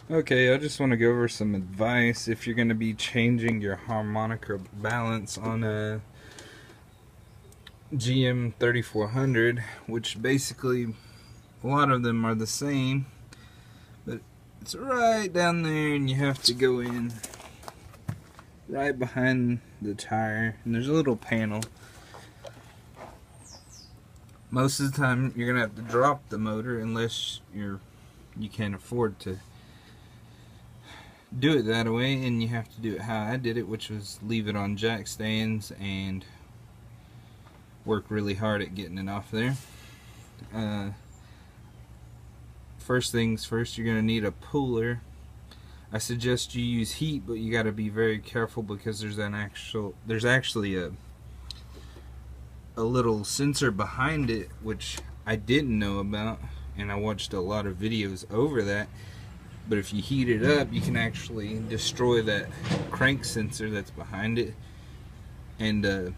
Okay, I just want to go over some advice if you're going to be changing your harmonic or balance on a GM 3400, which basically a lot of them are the same, but it's right down there and you have to go in right behind the tire and there's a little panel. Most of the time you're going to have to drop the motor unless you can't afford to do it that way, and you have to do it how I did it, which was leave it on jack stands and work really hard at getting it off there. First things first, you're going to need a puller. I suggest you use heat, but you got to be very careful because there's actually a little sensor behind it, which I didn't know about, and I watched a lot of videos over that. But if you heat it up, you can actually destroy that crank sensor that's behind it. And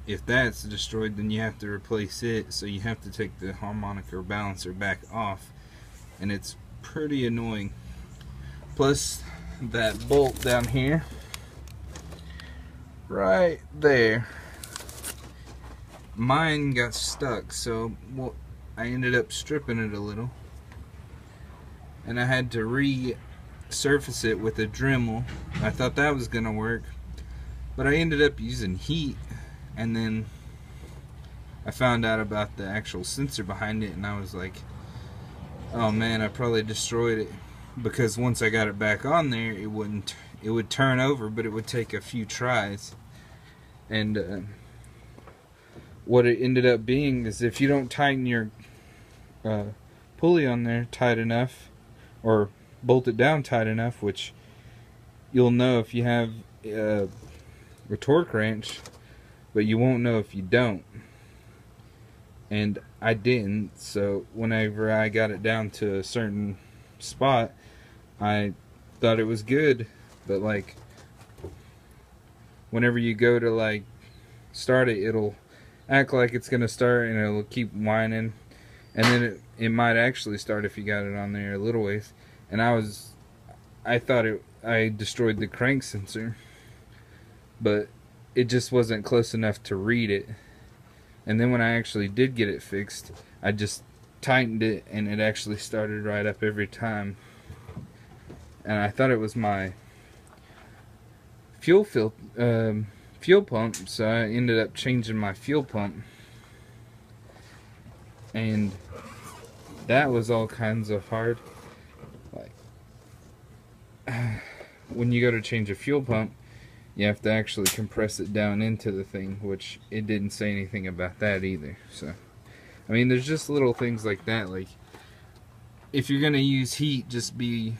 if that's destroyed, then you have to replace it. So you have to take the harmonic or balancer back off. And it's pretty annoying. Plus, that bolt down here, right there, mine got stuck. So I ended up stripping it a little. And I had to resurface it with a Dremel. I thought that was gonna work, but I ended up using heat, and then I found out about the actual sensor behind it, and I was like, oh man, I probably destroyed it, because once I got it back on there, it would turn over, but it would take a few tries. And what it ended up being is, if you don't tighten your pulley on there tight enough, or bolt it down tight enough, which you'll know if you have a torque wrench, but you won't know if you don't. And I didn't, so whenever I got it down to a certain spot, I thought it was good, but like whenever you go to like start it, it'll act like it's gonna start and it'll keep whining, and then it might actually start if you got it on there a little ways. And I thought I destroyed the crank sensor, but it just wasn't close enough to read it. And then when I actually did get it fixed, I just tightened it and it actually started right up every time. And I thought it was my fuel pump, so I ended up changing my fuel pump. And that was all kinds of hard. Like, when you go to change a fuel pump, you have to actually compress it down into the thing, which it didn't say anything about that either. So, I mean, there's just little things like that. Like, if you're gonna use heat, just be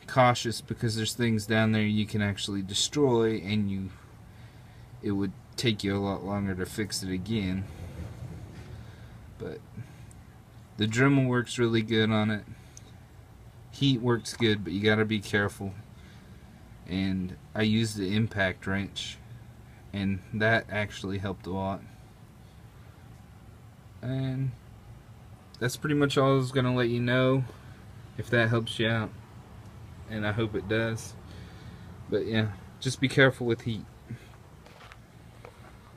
cautious, because there's things down there you can actually destroy, and it would take you a lot longer to fix it again. But the Dremel works really good on it. Heat works good, but you gotta be careful. And I used the impact wrench, and that actually helped a lot. And that's pretty much all I was gonna let you know, if that helps you out. And I hope it does. But yeah, just be careful with heat.